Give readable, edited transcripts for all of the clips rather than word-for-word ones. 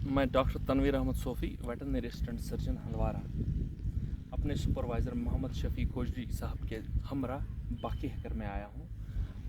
मैं doctor Tanveer Ahmad Sofi veterinary assistant surgeon Handwara अपने supervisor Mohammad Shafi खोजरी साहब के हमरा बाकी हैकर में आया हूँ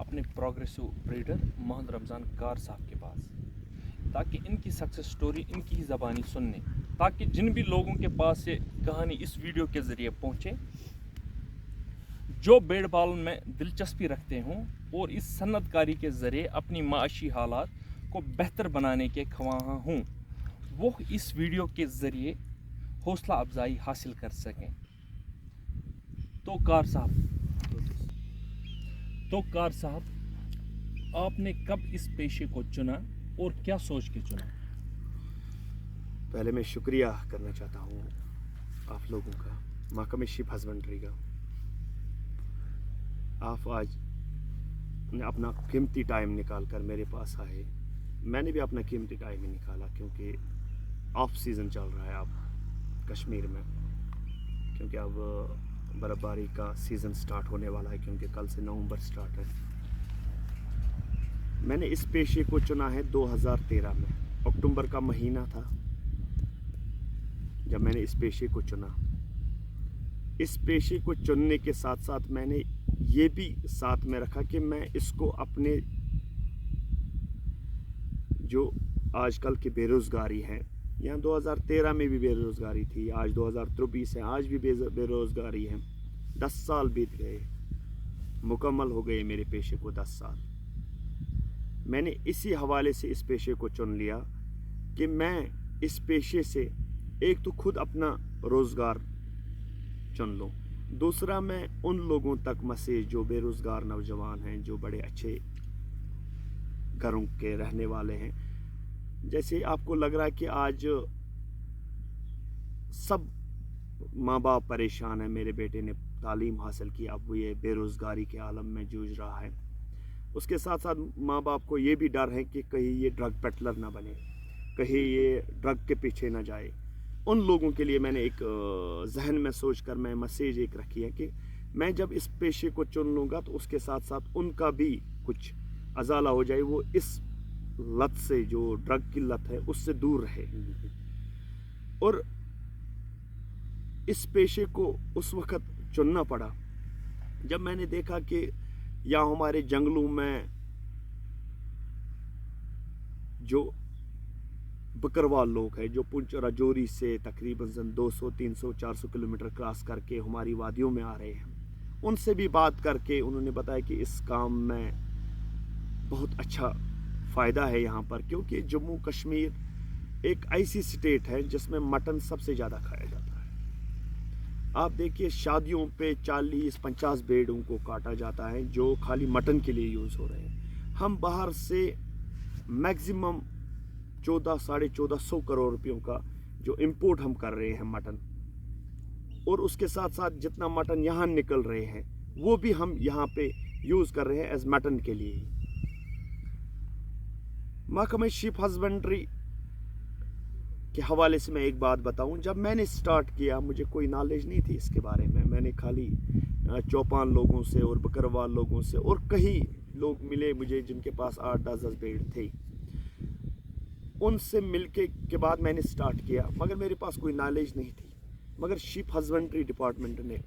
अपने प्रोग्रेसिव ब्रीडर मोहम्मद रमज़ान कार साहब के पास, ताकि इनकी सक्सेस स्टोरी इनकी ही ज़बानी सुनने, ताकि जिन भी लोगों के पास ये कहानी इस वीडियो के ज़रिए पहुँचे जो भेड़ पालन में दिलचस्पी रखते हों और इस सन्नतकारी के ज़रिए अपनी माशी हालात को बेहतर बनाने के ख्वाह हों, वो इस वीडियो के ज़रिए हौसला अफजाई हासिल कर सकें। तो कार साहब आपने कब इस पेशे को चुना और क्या सोच के चुना? पहले मैं शुक्रिया करना चाहता हूँ आप लोगों का, महकमे शीप हस्बेंड्री का। आप आज अपना कीमती टाइम निकाल कर मेरे पास आए। मैंने भी अपना कीमती टाइम ही निकाला, क्योंकि ऑफ सीज़न चल रहा है अब कश्मीर में, क्योंकि अब बर्फ़बारी का सीज़न स्टार्ट होने वाला है, क्योंकि कल से नवंबर स्टार्ट है। मैंने इस पेशे को चुना है 2013 में, अक्टूबर का महीना था जब मैंने इस पेशे को चुना। इस पेशे को चुनने के साथ साथ मैंने ये भी साथ में रखा कि मैं इसको अपने जो आजकल की बेरोज़गारी है, यहाँ 2013 में भी बेरोज़गारी थी, आज 2023 है, आज भी बेरोज़गारी है। 10 साल बीत गए, मुकम्मल हो गए मेरे पेशे को 10 साल। मैंने इसी हवाले से इस पेशे को चुन लिया कि मैं इस पेशे से एक तो खुद अपना रोज़गार चुन लूँ, दूसरा मैं उन लोगों तक मैसेज जो बेरोज़गार नौजवान हैं, जो बड़े अच्छे घरों के रहने वाले हैं। जैसे आपको लग रहा है कि आज सब माँ बाप परेशान हैं, मेरे बेटे ने तालीम हासिल की, अब वो ये बेरोज़गारी के आलम में जूझ रहा है। उसके साथ साथ माँ बाप को ये भी डर है कि कहीं ये ड्रग पेटलर ना बने, कहीं ये ड्रग के पीछे ना जाए। उन लोगों के लिए मैंने एक जहन में सोच कर मैं मैसेज एक रखी है कि मैं जब इस पेशे को चुन लूँगा तो उसके साथ साथ उनका भी कुछ अजाला हो जाए, वो इस लत से, जो ड्रग की लत है, उससे दूर रहे। और इस पेशे को उस वक़्त चुनना पड़ा जब मैंने देखा कि यहाँ हमारे जंगलों में जो बकरवाल लोग हैं, जो पुंछ राजौरी से तकरीबन 200, 300, 400 किलोमीटर क्रॉस करके हमारी वादियों में आ रहे हैं, उनसे भी बात करके उन्होंने बताया कि इस काम में बहुत अच्छा फ़ायदा है यहाँ पर, क्योंकि जम्मू कश्मीर एक ऐसी स्टेट है जिसमें मटन सबसे ज़्यादा खाया जाता है। आप देखिए, शादियों पे 40-50 भेड़ों को काटा जाता है जो खाली मटन के लिए यूज़ हो रहे हैं। हम बाहर से मैक्सिमम 1400-1450 करोड़ रुपयों का जो इंपोर्ट हम कर रहे हैं मटन, और उसके साथ साथ जितना मटन यहाँ निकल रहे हैं वो भी हम यहाँ पे यूज़ कर रहे हैं एज मटन के लिए ही। महकमे शीप हस्बेंड्री के हवाले से मैं एक बात बताऊं, जब मैंने स्टार्ट किया मुझे कोई नॉलेज नहीं थी इसके बारे में। मैंने खाली चौपान लोगों से और बकरवाल लोगों से और कई लोग मिले मुझे जिनके पास 8-10 भेड़ थे, उनसे मिलके के बाद मैंने स्टार्ट किया, मगर मेरे पास कोई नॉलेज नहीं थी। मगर शीप हस्बेंड्री डिपार्टमेंट ने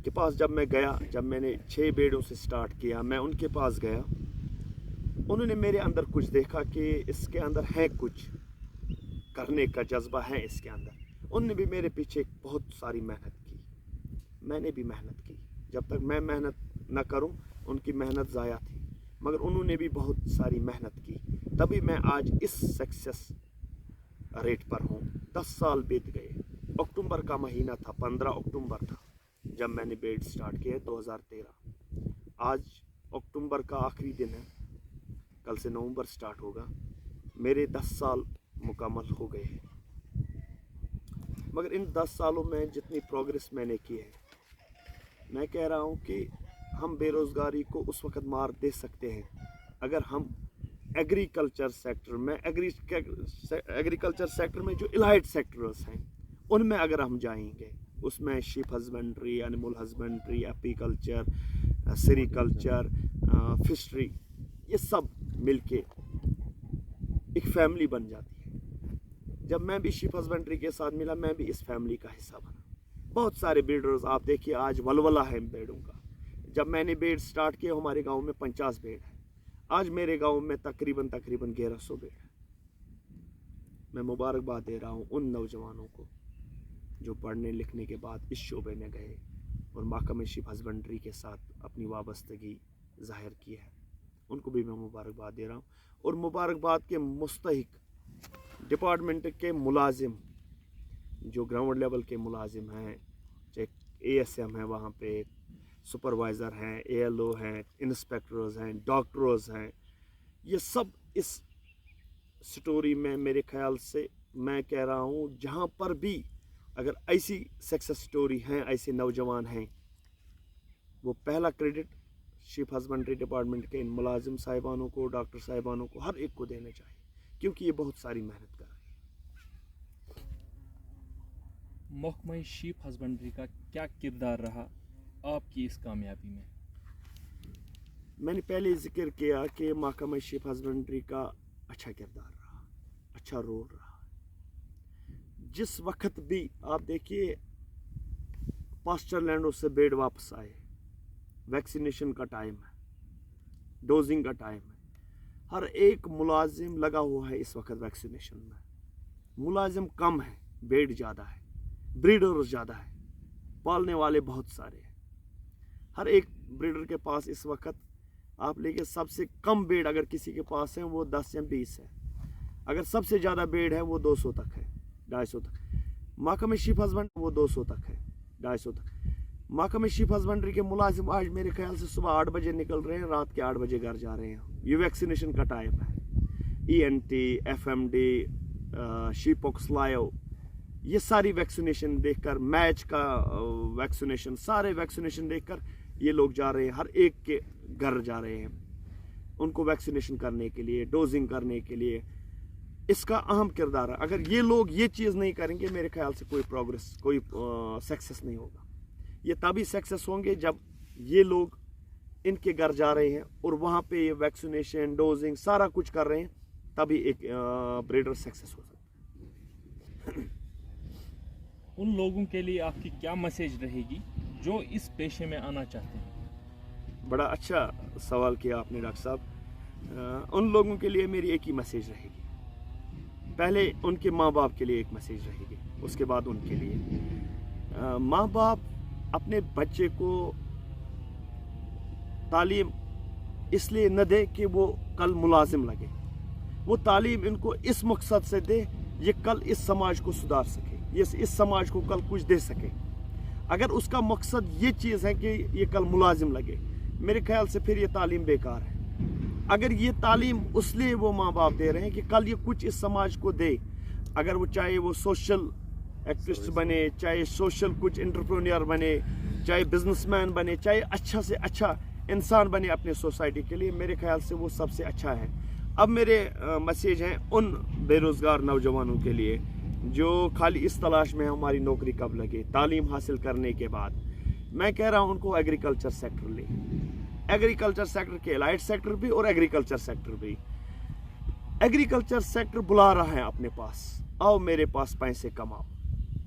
के पास जब मैं गया, जब मैंने 6 भेड़ों से स्टार्ट किया, मैं उनके पास गया, उन्होंने मेरे अंदर कुछ देखा कि इसके अंदर है कुछ करने का जज्बा है इसके अंदर। उन्होंने भी मेरे पीछे बहुत सारी मेहनत की, मैंने भी मेहनत की। जब तक मैं मेहनत न करूं उनकी मेहनत ज़ाया थी, मगर उन्होंने भी बहुत सारी मेहनत की, तभी मैं आज इस सक्सेस रेट पर हूँ। 10 साल बीत गए। अक्टूबर का महीना था, 15 अक्टूबर था जब मैंने बेड स्टार्ट किया 2013। आज अक्टूबर का आखिरी दिन है, कल से नवंबर स्टार्ट होगा। मेरे 10 साल मुकम्मल हो गए हैं। मगर इन 10 सालों में जितनी प्रोग्रेस मैंने की है, मैं कह रहा हूँ कि हम बेरोज़गारी को उस वक़्त मार दे सकते हैं अगर हम एग्रीकल्चर सेक्टर में जो इलाइट सेक्टर्स हैं उनमें अगर हम जाएंगे, उसमें sheep husbandry, animal husbandry, apiculture, sericulture, fishery, ये सब मिलके एक फैमिली बन जाती है। जब मैं भी शीप हस्बेंड्री के साथ मिला, मैं भी इस फैमिली का हिस्सा बना। बहुत सारे ब्रीडर्स, आप देखिए आज वलवला है भेड़ों का। जब मैंने भेड़ स्टार्ट किया हमारे गांव में 50 भेड़ है, आज मेरे गांव में तकरीबन 1100 भेड़ है। मैं मुबारकबाद दे रहा हूं उन नौजवानों को जो पढ़ने लिखने के बाद इस शोबे में गए और महकमे शीप हस्बेंड्री के साथ अपनी वाबस्तगी जाहिर की है, उनको भी मैं मुबारकबाद दे रहा हूँ। और मुबारकबाद के मुस्तहिक डिपार्टमेंट के मुलाजिम, जो ग्राउंड लेवल के मुलाजिम हैं, चाहे ASM है, वहाँ पे सुपरवाइज़र हैं, ALO हैं, इंस्पेक्टर्स हैं, डॉक्टर्स हैं, ये सब इस स्टोरी में मेरे ख्याल से मैं कह रहा हूँ जहाँ पर भी अगर ऐसी सक्सेस स्टोरी हैं, ऐसे नौजवान हैं, वो पहला क्रेडिट शीप हस्बेंड्री डिपार्टमेंट के इन मुलाजिम साहिबानों को, डॉक्टर साहिबानों को, हर एक को देना चाहिए, क्योंकि ये बहुत सारी मेहनत कर रहे हैं। महकमा शीप हस्बेंड्री का क्या किरदार रहा आपकी इस कामयाबी में? मैंने पहले जिक्र किया कि महकमा शीप हस्बेंड्री का अच्छा किरदार रहा, अच्छा रोल रहा। जिस वक्त भी आप देखिए पास्चर लैंडों से भेड़ वापस आए, वैक्सीनेशन का टाइम है, डोजिंग का टाइम है, हर एक मुलाजिम लगा हुआ है इस वक्त वैक्सीनेशन में। मुलाजिम कम है, भेड़ ज़्यादा है, ब्रीडर ज़्यादा है, पालने वाले बहुत सारे हैं। हर एक ब्रीडर के पास इस वक्त आप लेके सबसे कम भेड़ अगर किसी के पास है वो 10 या 20 है, अगर सबसे ज़्यादा भेड़ है वो 200 तक है, 250 तक। महकमे शीप हस्बेंड्री वो 200 तक है, 250 तक। महकमे शीप हस्बेंड्री के मुलाजिम आज मेरे ख्याल से सुबह 8 बजे निकल रहे हैं, रात के 8 बजे घर जा रहे हैं। ये वैक्सीनेशन का टाइम है। ENT, FMD, शीपॉक्स लायो, ये सारी वैक्सीनेशन देखकर, मैच का वैक्सीनेशन, सारे वैक्सीनेशन देखकर ये लोग जा रहे हैं, हर एक के घर जा रहे हैं उनको वैक्सीनेशन करने के लिए, डोजिंग करने के लिए। इसका अहम किरदार है। अगर ये लोग ये चीज़ नहीं करेंगे, मेरे ख्याल से कोई प्रोग्रेस, कोई सक्सेस नहीं होगा। ये तभी सक्सेस होंगे जब ये लोग इनके घर जा रहे हैं और वहाँ पे ये वैक्सीनेशन, डोजिंग सारा कुछ कर रहे हैं, तभी एक ब्रीडर सक्सेस हो सकता है। उन लोगों के लिए आपकी क्या मैसेज रहेगी जो इस पेशे में आना चाहते हैं? बड़ा अच्छा सवाल किया आपने डॉक्टर साहब। उन लोगों के लिए मेरी एक ही मैसेज रहेगी। पहले उनके माँ बाप के लिए एक मैसेज रहेगी, उसके बाद उनके लिए। माँ बाप अपने बच्चे को तालीम इसलिए न दे कि वो कल मुलाजिम लगे, वो तालीम इनको इस मकसद से दे ये कल इस समाज को सुधार सके, ये इस समाज को कल कुछ दे सके। अगर उसका मकसद ये चीज़ है कि ये कल मुलाजिम लगे, मेरे ख्याल से फिर ये तालीम बेकार है। अगर ये तालीम उसलिए वो माँ बाप दे रहे हैं कि कल ये कुछ इस समाज को दे, अगर वो चाहे वो सोशल एक्टिविस्ट बने, चाहे सोशल कुछ एंटरप्रेन्योर बने, चाहे बिजनेसमैन बने, चाहे अच्छा से अच्छा इंसान बने अपने सोसाइटी के लिए, मेरे ख्याल से वो सबसे अच्छा है। अब मेरे मैसेज हैं उन बेरोज़गार नौजवानों के लिए जो खाली इस तलाश में हमारी नौकरी कब लगे। तालीम हासिल करने के बाद मैं कह रहा हूँ उनको एग्रीकल्चर सेक्टर ले, एग्रीकल्चर सेक्टर के एलाइड सेक्टर भी और एग्रीकल्चर सेक्टर भी। एग्रीकल्चर सेक्टर बुला रहा है अपने पास, आओ मेरे पास पैसे कमाओ।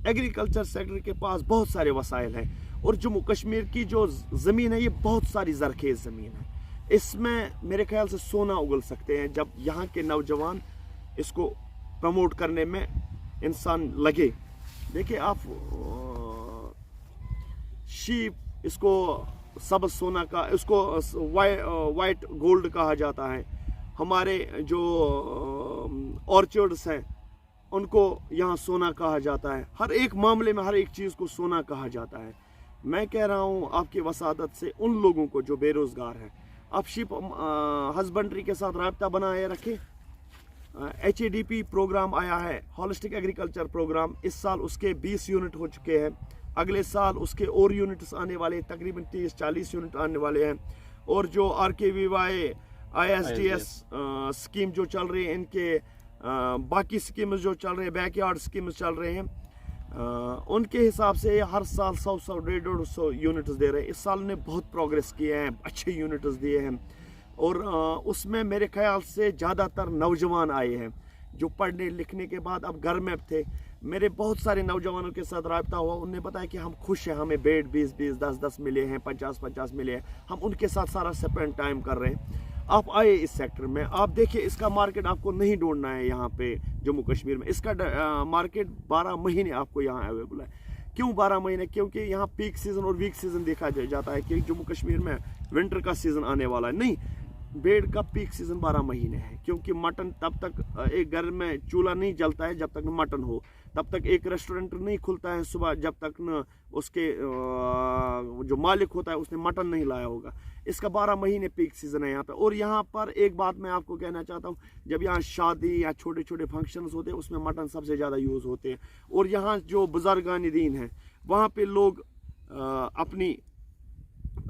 एग्रीकल्चर सेक्टर के पास बहुत सारे वसाइल हैं और जम्मू कश्मीर की जो ज़मीन है ये बहुत सारी ज़रखेज़ ज़मीन है, इसमें मेरे ख्याल से सोना उगल सकते हैं जब यहाँ के नौजवान इसको प्रमोट करने में इंसान लगे। देखिए आप शीप, इसको सबज सोना का, इसको वाइट गोल्ड कहा जाता है। हमारे जो ऑर्चर्ड्स हैं उनको यहाँ सोना कहा जाता है। हर एक मामले में हर एक चीज़ को सोना कहा जाता है। मैं कह रहा हूँ आपकी वसादत से उन लोगों को जो बेरोज़गार हैं, आप शीप हस्बेंड्री के साथ राब्ता बनाए रखें। HADP प्रोग्राम आया है, हॉलिस्टिक एग्रीकल्चर प्रोग्राम, इस साल उसके 20 यूनिट हो चुके हैं, अगले साल उसके और यूनिट्स आने वाले, तकरीबन 30-40 यूनिट आने वाले हैं। और जो RKVY ISDS स्कीम जो चल रही है, इनके बाकी स्कीम्स जो चल रहे हैं, बैकयार्ड स्कीम्स चल रहे हैं, उनके हिसाब से हर साल 100-150 यूनिट्स दे रहे हैं। इस साल ने बहुत प्रोग्रेस किए हैं, अच्छे यूनिट्स दिए हैं और उसमें मेरे ख्याल से ज़्यादातर नौजवान आए हैं। जो पढ़ने लिखने के बाद अब घर में थे। मेरे बहुत सारे नौजवानों के साथ राब्ता हुआ, उन्होंने बताया कि हम खुश हैं, हमें बेड 20-20, 10-10 मिले हैं, 50-50 मिले हैं, हम उनके साथ सारा स्पेंड टाइम कर रहे हैं। आप आए इस सेक्टर में, आप देखिए इसका मार्केट आपको नहीं ढूंढना है यहाँ पे जम्मू कश्मीर में। इसका मार्केट 12 महीने आपको यहाँ अवेलेबल है। क्यों 12 महीने? क्योंकि यहाँ पीक सीज़न और वीक सीज़न देखा जाता है कि जम्मू कश्मीर में विंटर का सीज़न आने वाला है। नहीं, बेड का पीक सीज़न 12 महीने है, क्योंकि मटन तब तक एक घर में चूल्हा नहीं जलता है जब तक न मटन हो, तब तक एक रेस्टोरेंट नहीं खुलता है सुबह जब तक न उसके जो मालिक होता है उसने मटन नहीं लाया होगा। इसका 12 महीने पीक सीज़न है यहाँ पे। और यहाँ पर एक बात मैं आपको कहना चाहता हूँ, जब यहाँ शादी या छोटे छोटे फंक्शंस होते हैं उसमें मटन सबसे ज़्यादा यूज़ होते हैं। और यहाँ जो बुजुर्गान दीन है वहाँ पे लोग अपनी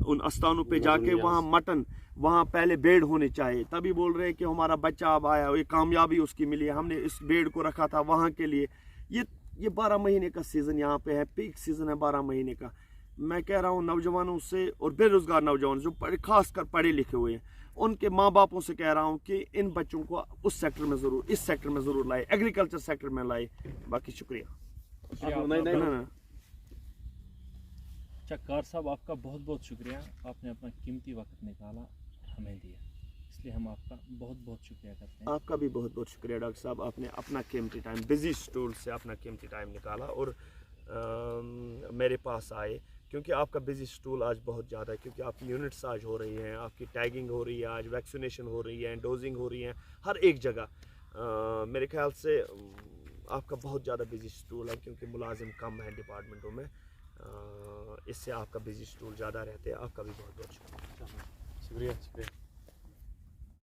उन आस्थानों पे जाके वहाँ मटन, वहाँ पहले बेड होने चाहिए, तभी बोल रहे हैं कि हमारा बच्चा अब आया, ये कामयाबी उसकी मिली है, हमने इस बेड को रखा था वहाँ के लिए। ये 12 महीने का सीज़न यहाँ पे है, पीक सीज़न है 12 महीने का। मैं कह रहा हूँ नौजवानों से और बेरोज़गार नौजवान जो खास कर पढ़े लिखे हुए हैं, उनके माँ बापों से कह रहा हूँ कि इन बच्चों को उस सेक्टर में ज़रूर, इस सेक्टर में ज़रूर लाए, एग्रीकल्चर सेक्टर में लाए। बाकी शुक्रिया। चक्कार साहब, आपका बहुत बहुत शुक्रिया, आपने अपना कीमती वक्त निकाला हमें दिया, इसलिए हम आपका बहुत बहुत शुक्रिया करते हैं। आपका भी बहुत बहुत शुक्रिया डॉक्टर साहब, आपने अपना कीमती टाइम, बिजी शेड्यूल से अपना कीमती टाइम निकाला और मेरे पास आए, क्योंकि आपका बिजी शेड्यूल आज बहुत ज़्यादा है, क्योंकि आपकी यूनिट्स आज हो रही हैं, आपकी टैगिंग हो रही है, आज वैक्सीनेशन हो रही है, डोजिंग हो रही है हर एक जगह। मेरे ख्याल से आपका बहुत ज़्यादा बिजी शेड्यूल है, क्योंकि मुलाजिम कम है डिपार्टमेंटों में, इससे आपका बिजी शेड्यूल ज़्यादा रहते हैं। आपका भी बहुत बहुत शुक्रिया। शुक्रिया।